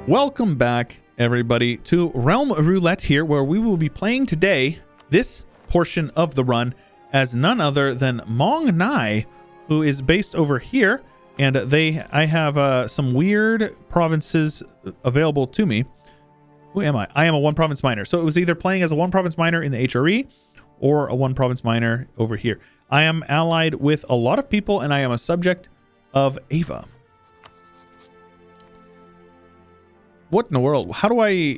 Welcome back, everybody, to Realm Roulette here, where we will be playing today this portion of the run as none other than Mong Nai, who is based over here, and I have some weird provinces available to me. Who am I? I am a one province miner, so it was either playing as a one province miner in the HRE or a one province miner over here. I am allied with a lot of people, and I am a subject of Ava. What in the world? How do I...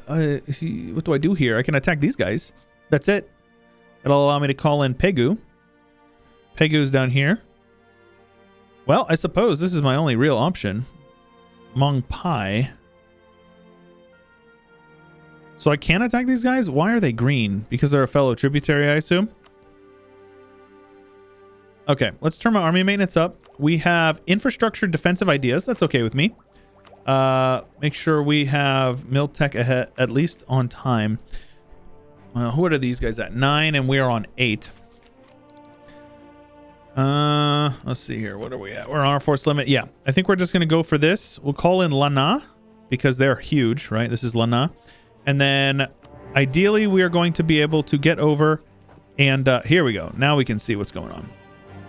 what do I do here? I can attack these guys. That's it. It'll allow me to call in Pegu. Pegu's down here. Well, I suppose this is my only real option. Mong Pai. So I can attack these guys? Why are they green? Because they're a fellow tributary, I assume? Okay, let's turn my army maintenance up. We have infrastructure defensive ideas. That's okay with me. Make sure we have mill tech ahead, at least on time. What are these guys at? 9, and we are on 8. Let's see here. What are we at? We're on our force limit. Yeah, I think we're just going to go for this. We'll call in Lana because they're huge, right? This is Lana. And then ideally we are going to be able to get over and here we go. Now we can see what's going on.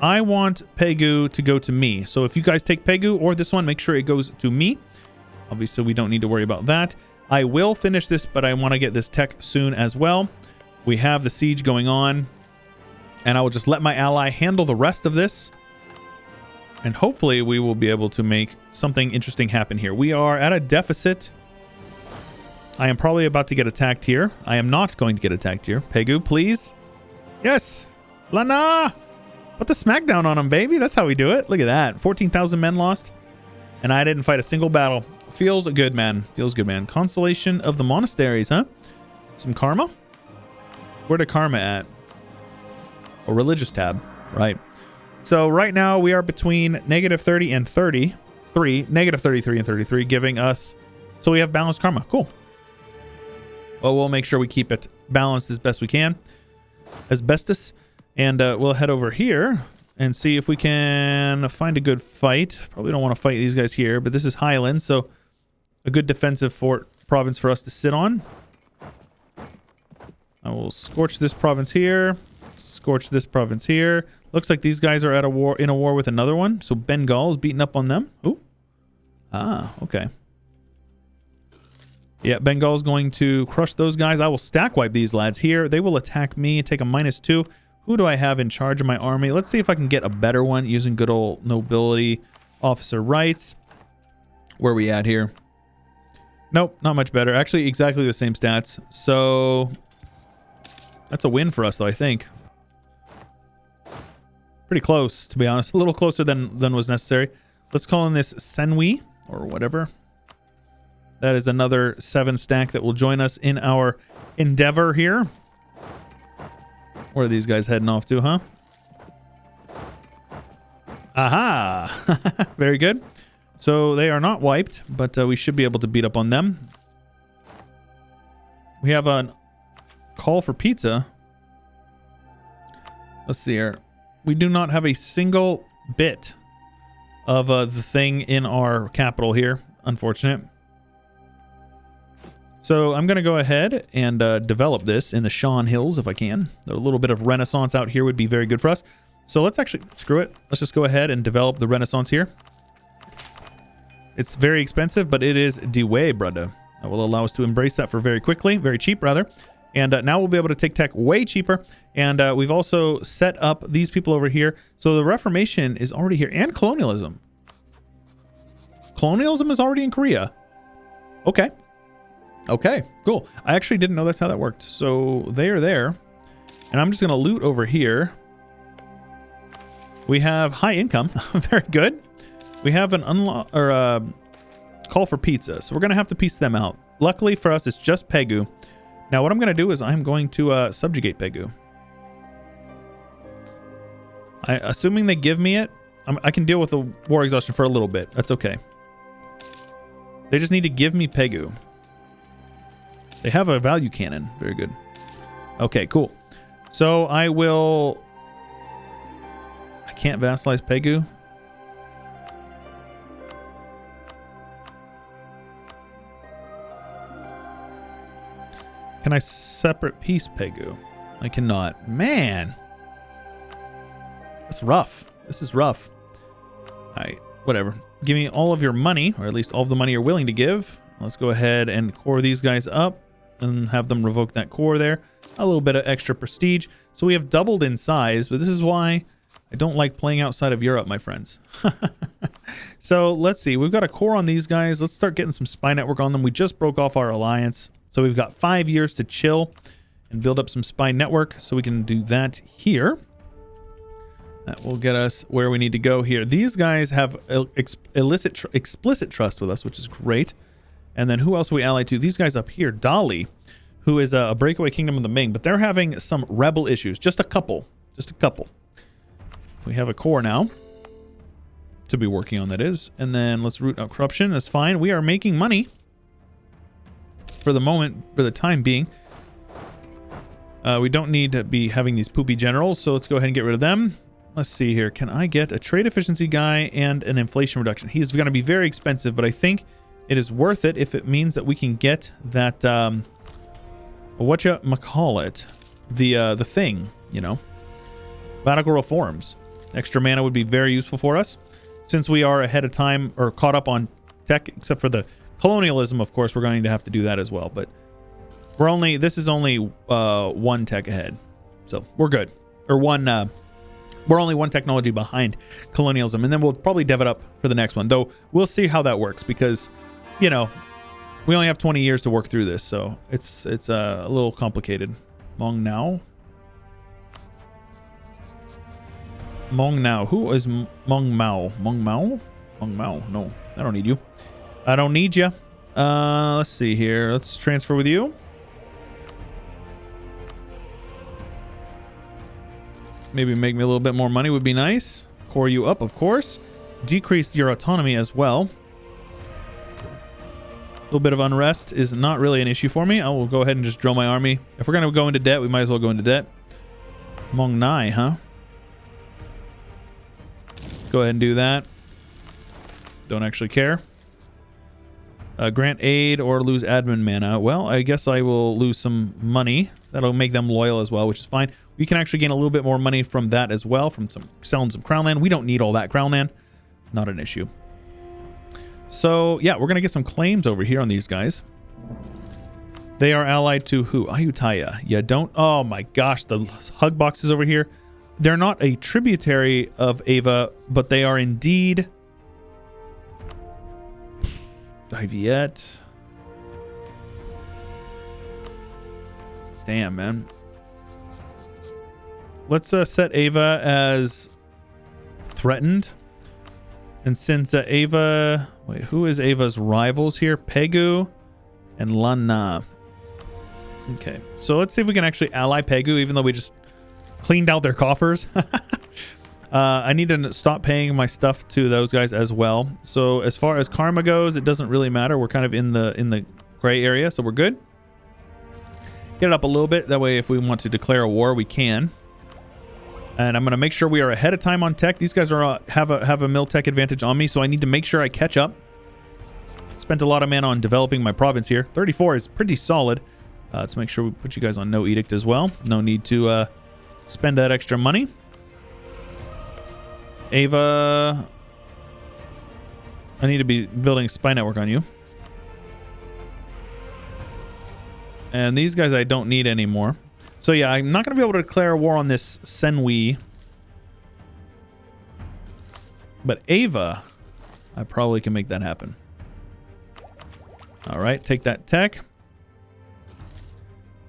I want Pegu to go to me. So if you guys take Pegu or this one, make sure it goes to me. Obviously, we don't need to worry about that. I will finish this, but I want to get this tech soon as well. We have the siege going on, and I will just let my ally handle the rest of this. And hopefully, we will be able to make something interesting happen here. We are at a deficit. I am probably about to get attacked here. I am not going to get attacked here. Pegu, please. Yes. Lana. Put the smackdown on him, baby. That's how we do it. Look at that. 14,000 men lost. And I didn't fight a single battle. Feels good, man. Feels good, man. Consolation of the monasteries, huh? Some karma? Where the karma at? A religious tab. Right. So right now we are between -30 and 33. -33 and 33, giving us... So we have balanced karma. Cool. Well, we'll make sure we keep it balanced as best we can. Asbestos. And we'll head over here and see if we can find a good fight. Probably don't want to fight these guys here, but this is Highlands, so a good defensive province for us to sit on. I will scorch this province here. Scorch this province here. Looks like these guys are at in a war with another one. So Bengal is beating up on them. Ooh. Ah, okay. Yeah, Bengal is going to crush those guys. I will stack wipe these lads here. They will attack me, take a -2. Who do I have in charge of my army? Let's see if I can get a better one using good old nobility officer rights. Where are we at here? Nope, not much better. Actually, exactly the same stats. So that's a win for us, though, I think. Pretty close, to be honest. A little closer than was necessary. Let's call in this Senwi, or whatever. That is another 7 stack that will join us in our endeavor here. Where are these guys heading off to, huh? Aha! Very good. So they are not wiped, but we should be able to beat up on them. We have a call for pizza. Let's see here. We do not have a single bit of the thing in our capital here. Unfortunate. So I'm going to go ahead and develop this in the Shan Hills if I can. A little bit of Renaissance out here would be very good for us. So let's actually, screw it. Let's just go ahead and develop the Renaissance here. It's very expensive, but it is the way, brother. That will allow us to embrace that for very quickly, very cheap rather. And now we'll be able to take tech way cheaper. And we've also set up these people over here. So the Reformation is already here, and colonialism. Colonialism is already in Korea. Okay. Okay, cool. I actually didn't know that's how that worked. So they are there. And I'm just going to loot over here. We have high income. Very good. We have an call for pizza. So we're going to have to piece them out. Luckily for us, it's just Pegu. Now what I'm going to do is I'm going to subjugate Pegu. Assuming they give me it, I can deal with the war exhaustion for a little bit. That's okay. They just need to give me Pegu. They have a value cannon. Very good. Okay, cool. So I will... I can't vassalize Pegu. Can I separate peace Pegu? I cannot. Man. That's rough. This is rough. Alright, whatever. Give me all of your money, or at least all of the money you're willing to give. Let's go ahead and core these guys up and have them revoke that core there. A little bit of extra prestige. So we have doubled in size, but this is why I don't like playing outside of Europe, my friends. So let's see. We've got a core on these guys. Let's start getting some spy network on them. We just broke off our alliance. So we've got 5 years to chill and build up some spy network. So we can do that here. That will get us where we need to go here. These guys have explicit trust with us, which is great. And then who else are we allied to? These guys up here, Dali, who is a breakaway kingdom of the Ming, but they're having some rebel issues. Just a couple. Just a couple. We have a core now to be working on, that is. And then let's root out corruption. That's fine. We are making money for the moment, for the time being. We don't need to be having these poopy generals, so let's go ahead and get rid of them. Let's see here. Can I get a trade efficiency guy and an inflation reduction? He's going to be very expensive, but I think it is worth it if it means that we can get that, whatchamacallit, the thing, you know, radical reforms. Extra mana would be very useful for us since we are ahead of time or caught up on tech, except for the colonialism. Of course, we're going to have to do that as well, but this is only one tech ahead, so we're good. Or we're only one technology behind colonialism, and then we'll probably dev it up for the next one, though we'll see how that works because, you know, we only have 20 years to work through this, so it's a little complicated. Mong Now. Who is Mong Mao? Mong Mao? Mong Mao. No, I don't need you. I don't need you. Let's see here. Let's transfer with you. Maybe make me a little bit more money would be nice. Core you up, of course. Decrease your autonomy as well. A little bit of unrest is not really an issue for me. I will go ahead and just drill my army. If we're going to go into debt, we might as well go into debt. Mong Nai, huh? Go ahead and do that. Don't actually care. Grant aid or lose admin mana. Well, I guess I will lose some money. That'll make them loyal as well, which is fine. We can actually gain a little bit more money from that as well, from selling some crown land. We don't need all that crown land. Not an issue. So, yeah, we're going to get some claims over here on these guys. They are allied to who? Ayutthaya. Yeah, don't... Oh, my gosh. The hug boxes over here. They're not a tributary of Ava, but they are indeed... Diviet. Damn, man. Let's set Ava as threatened. And since Ava... Wait, who is Ava's rivals here? Pegu and Lana. Okay, so let's see if we can actually ally Pegu, even though we just cleaned out their coffers. I need to stop paying my stuff to those guys as well. So as far as karma goes, it doesn't really matter. We're kind of in the gray area, so we're good. Get it up a little bit. That way, if we want to declare a war, we can. And I'm going to make sure we are ahead of time on tech. These guys are have a mill tech advantage on me, so I need to make sure I catch up. Spent a lot of mana on developing my province here. 34 is pretty solid. Let's make sure we put you guys on no edict as well. No need to spend that extra money. Ava, I need to be building a spy network on you. And these guys I don't need anymore. So yeah, I'm not going to be able to declare a war on this Senwi. But Ava, I probably can make that happen. All right, take that tech.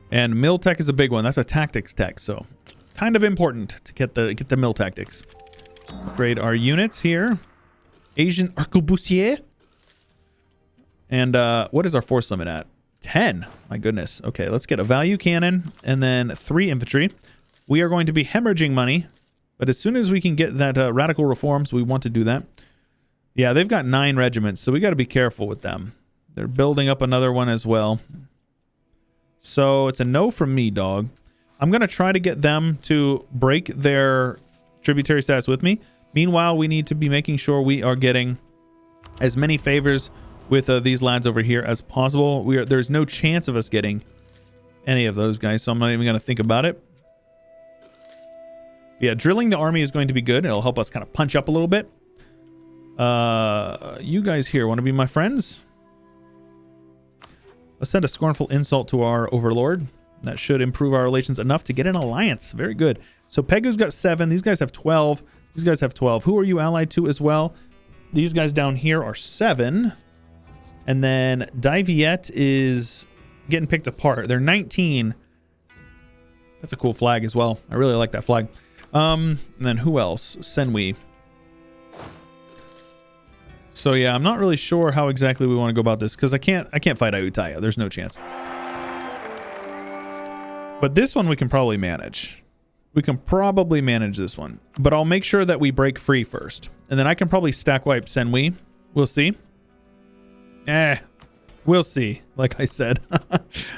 And mill tech is a big one. That's a tactics tech, so kind of important to get the mill tactics. Upgrade our units here. Asian arquebusier. And what is our force limit at? 10. My goodness. Okay, let's get a value cannon and then 3 infantry. We are going to be hemorrhaging money, but as soon as we can get that radical reforms, we want to do that. Yeah, they've got 9 regiments, so we got to be careful with them. They're building up another one as well. So it's a no from me, dog. I'm going to try to get them to break their tributary status with me. Meanwhile, we need to be making sure we are getting as many favors with these lads over here as possible. There's no chance of us getting any of those guys, so I'm not even going to think about it. Yeah, drilling the army is going to be good. It'll help us kind of punch up a little bit. You guys here want to be my friends? Let's send a scornful insult to our overlord. That should improve our relations enough to get an alliance. Very good. So Pegu's got 7. These guys have 12. These guys have 12. Who are you allied to as well? These guys down here are 7. And then Diviet is getting picked apart. They're 19. That's a cool flag as well. I really like that flag. And then who else? Senwi. So yeah, I'm not really sure how exactly we want to go about this because I can't fight Ayutthaya. There's no chance. But this one we can probably manage. We can probably manage this one. But I'll make sure that we break free first. And then I can probably stack wipe Senwi. We'll see. We'll see. Like I said.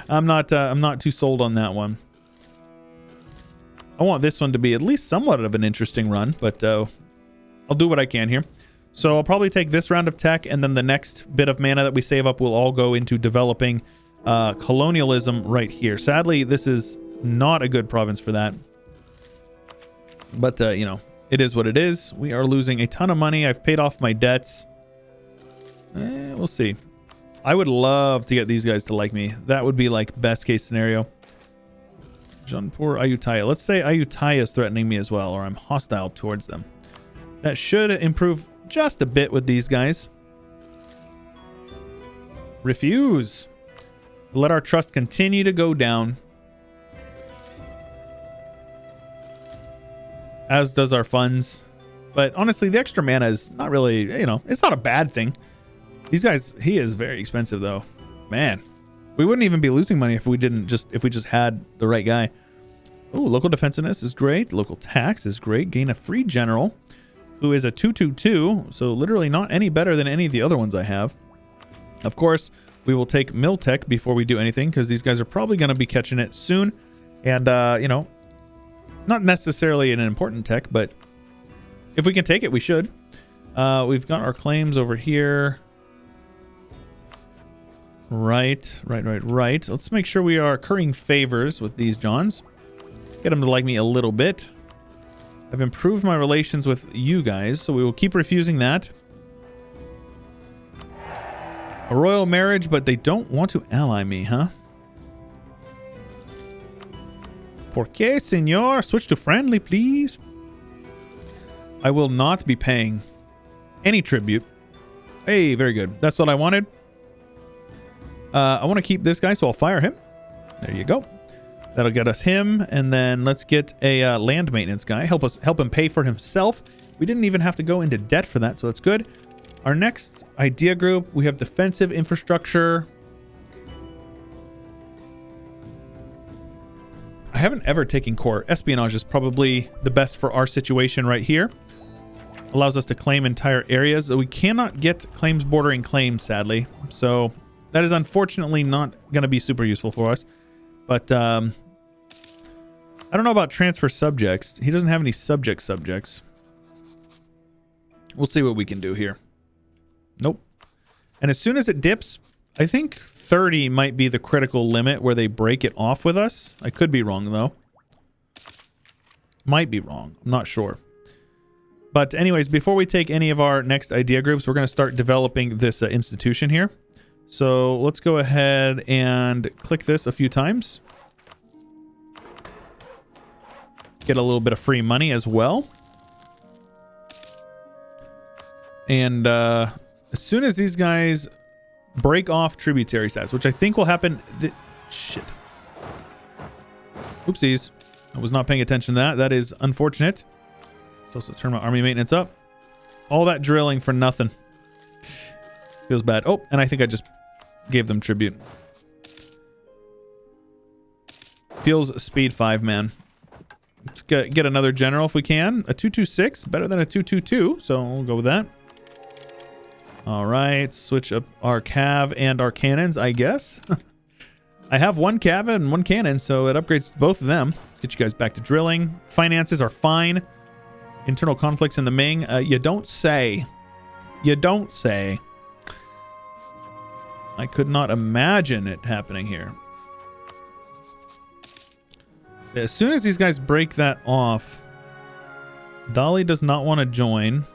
I'm not too sold on that one. I want this one to be at least somewhat of an interesting run, but I'll do what I can here. So I'll probably take this round of tech, and then the next bit of mana that we save up will all go into developing colonialism right here. Sadly, this is not a good province for that. But, you know, it is what it is. We are losing a ton of money. I've paid off my debts. We'll see. I would love to get these guys to like me. That would be like best case scenario. Jaunpur, Ayutthaya. Let's say Ayutthaya is threatening me as well, or I'm hostile towards them. That should improve just a bit with these guys. Refuse. Let our trust continue to go down. As does our funds. But honestly, the extra mana is not really, you know, it's not a bad thing. These guys, he is very expensive though. Man. We wouldn't even be losing money if we just had the right guy. Oh, local defensiveness is great. Local tax is great. Gain a free general who is a 2/2/2. So literally not any better than any of the other ones I have. Of course, we will take mill tech before we do anything because these guys are probably going to be catching it soon. And, you know, not necessarily an important tech, but if we can take it, we should. We've got our claims over here. Right. Let's make sure we are currying favors with these Johns. Get them to like me a little bit. I've improved my relations with you guys, so we will keep refusing that. A royal marriage, but they don't want to ally me, huh? ¿Por qué, señor? Switch to friendly, please. I will not be paying any tribute. Hey, very good. That's what I wanted. I want to keep this guy, so I'll fire him. There you go. That'll get us him, and then let's get a land maintenance guy. Help him pay for himself. We didn't even have to go into debt for that, so that's good. Our next idea group, we have defensive infrastructure. I haven't ever taken core. Espionage is probably the best for our situation right here. Allows us to claim entire areas. We cannot get claims bordering claims, sadly. So that is unfortunately not going to be super useful for us. But I don't know about transfer subjects. He doesn't have any subjects. We'll see what we can do here. Nope. And as soon as it dips, I think 30 might be the critical limit where they break it off with us. I could be wrong, though. Might be wrong. I'm not sure. But anyways, before we take any of our next idea groups, we're going to start developing this institution here. So let's go ahead and click this a few times. Get a little bit of free money as well. And as soon as these guys break off tributary status, which I think will happen... Shit. Oopsies. I was not paying attention to that. That is unfortunate. Supposed to turn my army maintenance up. All that drilling for nothing. Feels bad. Oh, and I think I just gave them tribute. Feels speed 5, man. Let's get another general if we can. A 226, better than a 222, so we'll go with that. All right, switch up our cav and our cannons, I guess. I have one cav and one cannon, so it upgrades both of them. Let's get you guys back to drilling. Finances are fine. Internal conflicts in the Ming. You don't say. You don't say. I could not imagine it happening here. As soon as these guys break that off, Dolly does not want to join.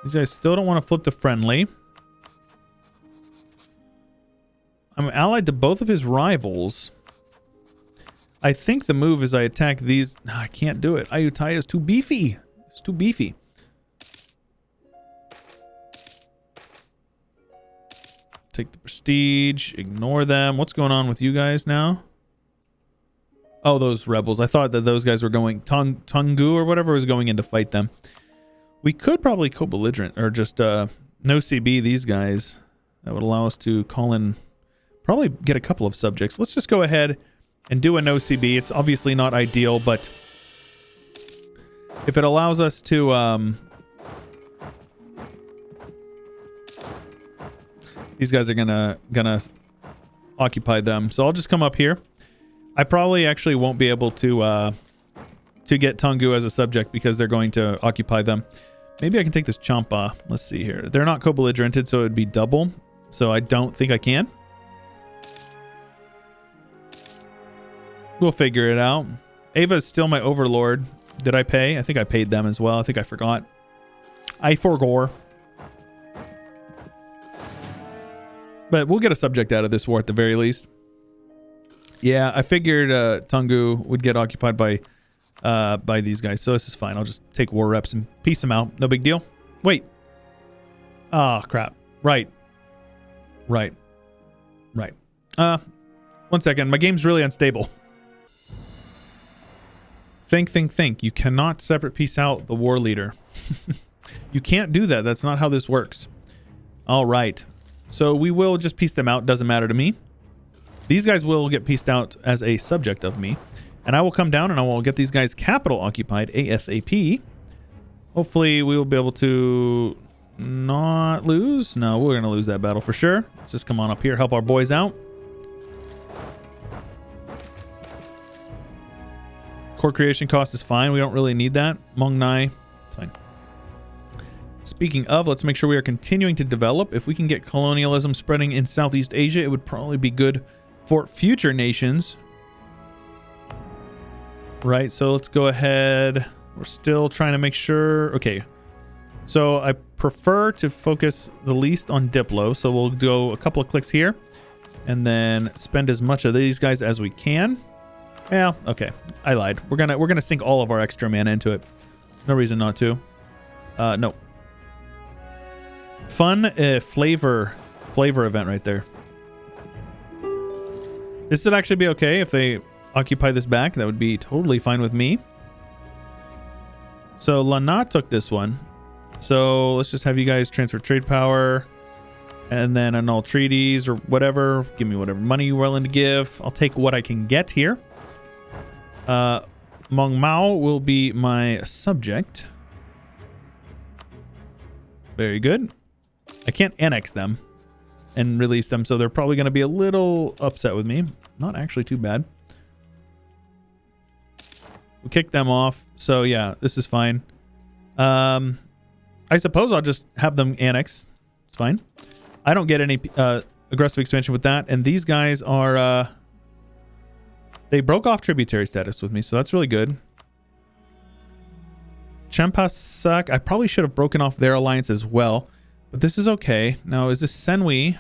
These guys still don't want to flip to friendly. I'm allied to both of his rivals. I think the move is I attack these. No, I can't do it. Ayutthaya is too beefy. It's too beefy. Take the prestige. Ignore them. What's going on with you guys now? Oh, those rebels. I thought that those guys were going... Tungu or whatever was going in to fight them. We could probably co-belligerent or just no CB these guys. That would allow us to call in... Probably get a couple of subjects. Let's just go ahead and do a no CB. It's obviously not ideal, but if it allows us to... these guys are gonna occupy them. So I'll just come up here. I probably actually won't be able to get Tungu as a subject because they're going to occupy them. Maybe I can take this Champa. Let's see here. They're not co-belligerented, so it would be double. So I don't think I can. We'll figure it out. Ava is still my overlord. Did I pay? I think I paid them as well. I think I forgot. I forgore. But we'll get a subject out of this war at the very least. Yeah, I figured Tungu would get occupied by these guys, so this is fine. I'll just take war reps and piece them out. No big deal. Wait. Oh, crap. Right. 1 second. My game's really unstable. Think. You cannot separate piece out the war leader. You can't do that. That's not how this works. All right. So we will just piece them out. Doesn't matter to me. These guys will get pieced out as a subject of me. And I will come down and I will get these guys capital occupied ASAP. Hopefully we will be able to not lose. No, we're going to lose that battle for sure. Let's just come on up here, help our boys out. Core creation cost is fine. We don't really need that. Mong Nai, it's fine. Speaking of, let's make sure we are continuing to develop. If we can get colonialism spreading in Southeast Asia, it would probably be good for future nations. Right, so let's go ahead. We're still trying to make sure. Okay, so I prefer to focus the least on Diplo. So we'll go a couple of clicks here and then spend as much of these guys as we can. Yeah, okay, I lied. We're gonna sink all of our extra mana into it. No reason not to. No. Fun flavor event right there. This would actually be okay if they occupy this back. That would be totally fine with me. So Lana took this one. So let's just have you guys transfer trade power and then annul treaties or whatever. Give me whatever money you're willing to give. I'll take what I can get here. Mong Mao will be my subject. Very good. I can't annex them and release them, so they're probably going to be a little upset with me. Not actually too bad. We'll kick them off. So yeah, this is fine. I suppose I'll just have them annex. It's fine. I don't get any aggressive expansion with that. And these guys are... they broke off tributary status with me, so that's really good. Champasak, I probably should have broken off their alliance as well. But this is okay. Now, is this Senwi?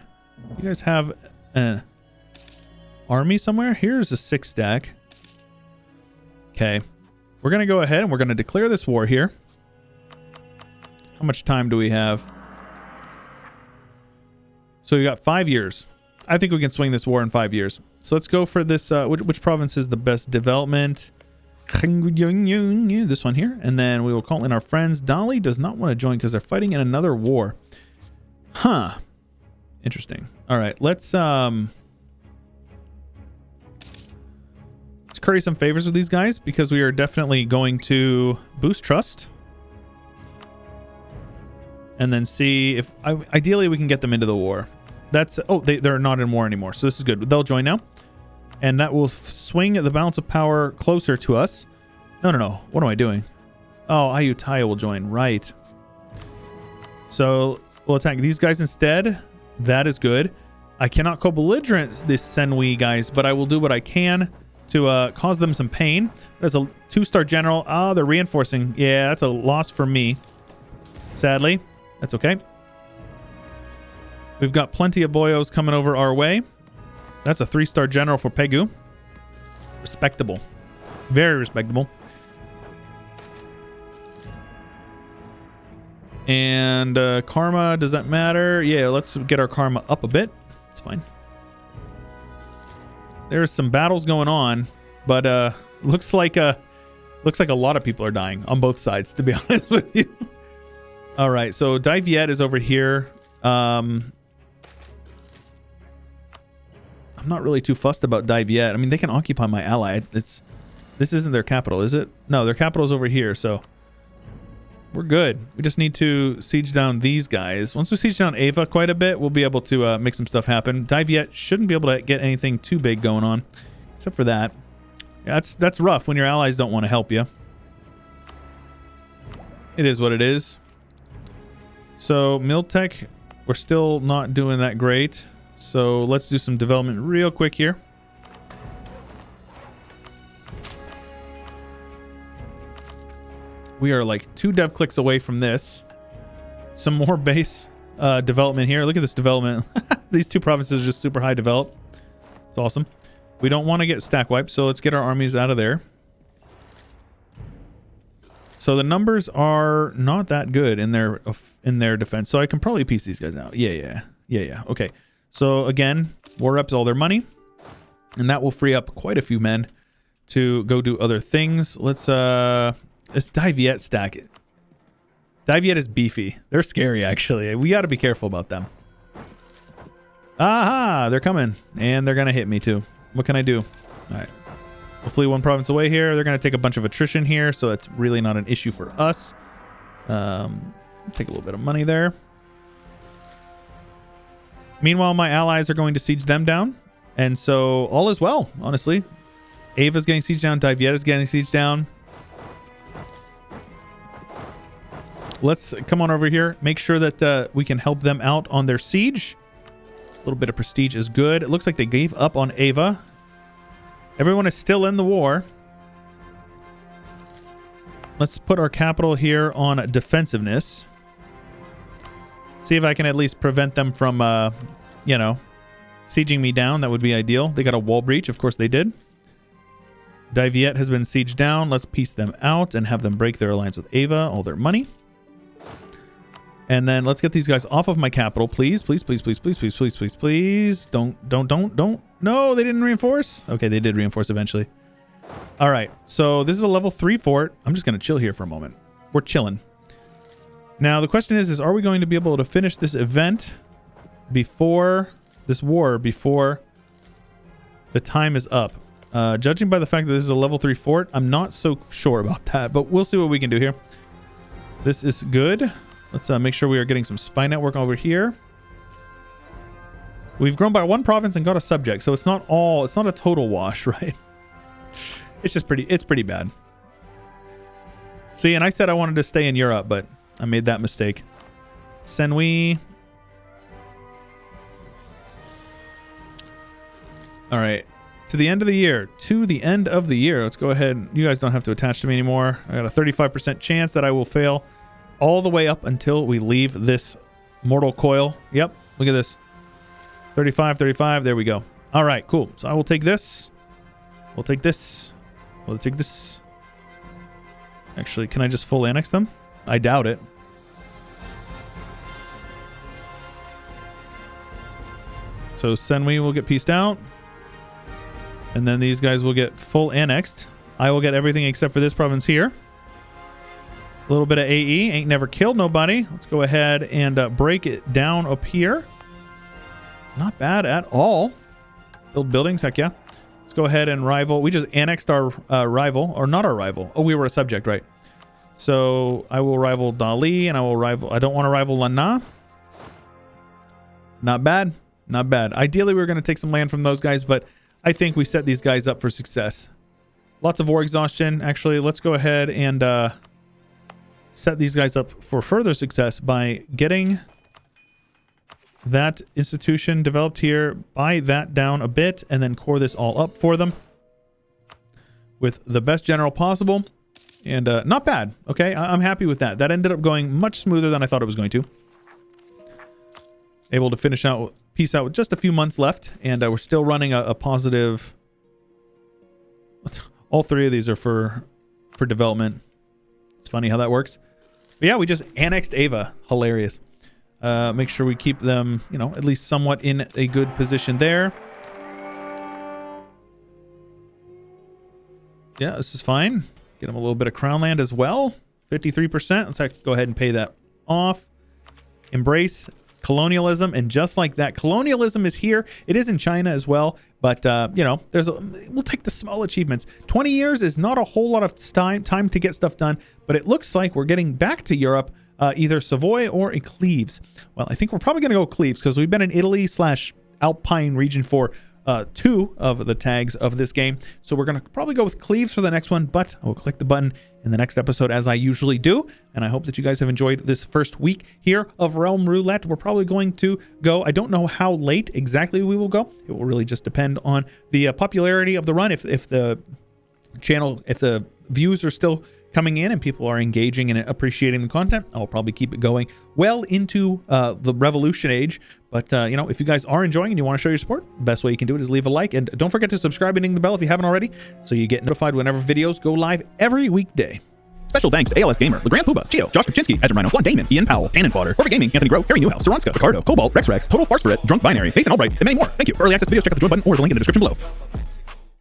You guys have an army somewhere? Here's a 6 stack. Okay. We're going to go ahead and we're going to declare this war here. How much time do we have? So we got 5 years. I think we can swing this war in 5 years. So let's go for this. Which province is the best development? This one here. And then we will call in our friends. Dolly does not want to join because they're fighting in another war. Huh. Interesting. All right. Let's curry some favors with these guys because we are definitely going to boost trust. And then see if... ideally, we can get them into the war. That's... oh, they're not in war anymore. So this is good. They'll join now. And that will swing the balance of power closer to us. No. What am I doing? Oh, Ayutthaya will join. Right. So we'll attack these guys instead. That is good. I cannot co-belligerent this Senwi guys, but I will do what I can to cause them some pain. There's a 2-star general. Oh, they're reinforcing. Yeah, that's a loss for me. Sadly, that's okay. We've got plenty of boyos coming over our way. That's a 3-star general for Pegu. Respectable. Very respectable. And karma, does that matter? Yeah, let's get our karma up a bit. It's fine. There's some battles going on, but looks like a lot of people are dying on both sides, to be honest with you. All right, so Daviet is over here. I'm not really too fussed about Daviet. I mean, they can occupy my ally. This isn't their capital, is it? No, their capital is over here, so we're good. We just need to siege down these guys. Once we siege down Ava quite a bit, we'll be able to make some stuff happen. Daviet shouldn't be able to get anything too big going on, except for that. Yeah, that's rough when your allies don't want to help you. It is what it is. So Miltech, we're still not doing that great. So let's do some development real quick here. We are like 2 dev clicks away from this. Some more base development here. Look at this development. These 2 provinces are just super high developed. It's awesome. We don't want to get stack wiped, so let's get our armies out of there. So the numbers are not that good in their defense. So I can probably piece these guys out. Yeah. Okay. So again, war reps all their money, and that will free up quite a few men to go do other things. Let's this Daviet stack. Daviet is beefy. They're scary, actually. We got to be careful about them. Aha! They're coming, and they're gonna hit me too. What can I do? All right. Hopefully 1 province away here. They're gonna take a bunch of attrition here, so that's really not an issue for us. Take a little bit of money there. Meanwhile, my allies are going to siege them down, and so all is well, honestly. Ava's getting sieged down. Daviet is getting sieged down. Let's come on over here. Make sure that we can help them out on their siege. A little bit of prestige is good. It looks like they gave up on Ava. Everyone is still in the war. Let's put our capital here on defensiveness. See if I can at least prevent them from, you know, sieging me down. That would be ideal. They got a wall breach. Of course they did. Daviet has been sieged down. Let's piece them out and have them break their alliance with Ava. All their money. And then let's get these guys off of my capital, please. Please. Don't. No, they didn't reinforce. Okay, they did reinforce eventually. All right, so this is a level 3 fort. I'm just going to chill here for a moment. We're chilling. Now, the question is are we going to be able to finish this event before this war, before the time is up? Judging by the fact that this is a level 3 fort, I'm not so sure about that, but we'll see what we can do here. This is good. Let's make sure we are getting some spy network over here. We've grown by 1 province and got a subject, so it's not a total wash, right? It's just pretty bad. See, and I said I wanted to stay in Europe, but I made that mistake. Senwi. All right. To the end of the year. Let's go ahead. You guys don't have to attach to me anymore. I got a 35% chance that I will fail all the way up until we leave this mortal coil. Yep. Look at this. 35. There we go. All right, cool. So I will take this. We'll take this. We'll take this. Actually, can I just full annex them? I doubt it. So Senwi will get pieced out. And then these guys will get full annexed. I will get everything except for this province here. A little bit of AE. Ain't never killed nobody. Let's go ahead and break it down up here. Not bad at all. Build buildings. Heck yeah. Let's go ahead and rival. We just annexed our rival. Or not our rival. Oh, we were a subject, right? So I will rival Dali and I will rival... I don't want to rival Lana. Not bad. Not bad. Ideally, we were going to take some land from those guys, but I think we set these guys up for success. Lots of war exhaustion. Actually, let's go ahead and set these guys up for further success by getting that institution developed here, buy that down a bit, and then core this all up for them. with the best general possible. And not bad. Okay, I'm happy with that. That ended up going much smoother than I thought it was going to. Able to finish out, peace out with just a few months left. And we're still running a positive. All three of these are for development. It's funny how that works. But yeah, we just annexed Ava. Hilarious. Make sure we keep them, you know, at least somewhat in a good position there. Yeah, this is fine. Get them a little bit of crown land as well. 53%. Let's go ahead and pay that off. Embrace colonialism. And just like that, colonialism is here. It is in China as well. But, you know, we'll take the small achievements. 20 years is not a whole lot of time to get stuff done. But it looks like we're getting back to Europe, either Savoy or Cleves. Well, I think we're probably going to go Cleves because we've been in Italy / Alpine region for 2 of the tags of this game. So we're going to probably go with Cleves for the next one, but I will click the button in the next episode as I usually do. And I hope that you guys have enjoyed this first week here of Realm Roulette. We're probably going to go, I don't know how late exactly we will go. It will really just depend on the popularity of the run. If the channel, if the views are still coming in and people are engaging and appreciating the content, I'll probably keep it going well into the revolution age. But you know, if you guys are enjoying and you want to show your support, the best way you can do it is leave a like, and don't forget to subscribe and ding the bell if you haven't already, so you get notified whenever videos go live every weekday. Special thanks to ALS Gamer, LeGrand Puba, Gio, Josh Kaczynski, Ezra Rhino, Blond Damon, Ian Powell, Cannon Fodder, Corporate Gaming, Anthony Grove, Harry Newhouse, Saranska, Ricardo, Cobalt, Rex, Total Farce for It, Drunk Binary, Nathan Albright, and many more. Thank you. For early access videos, check out the join button or the link in the description below.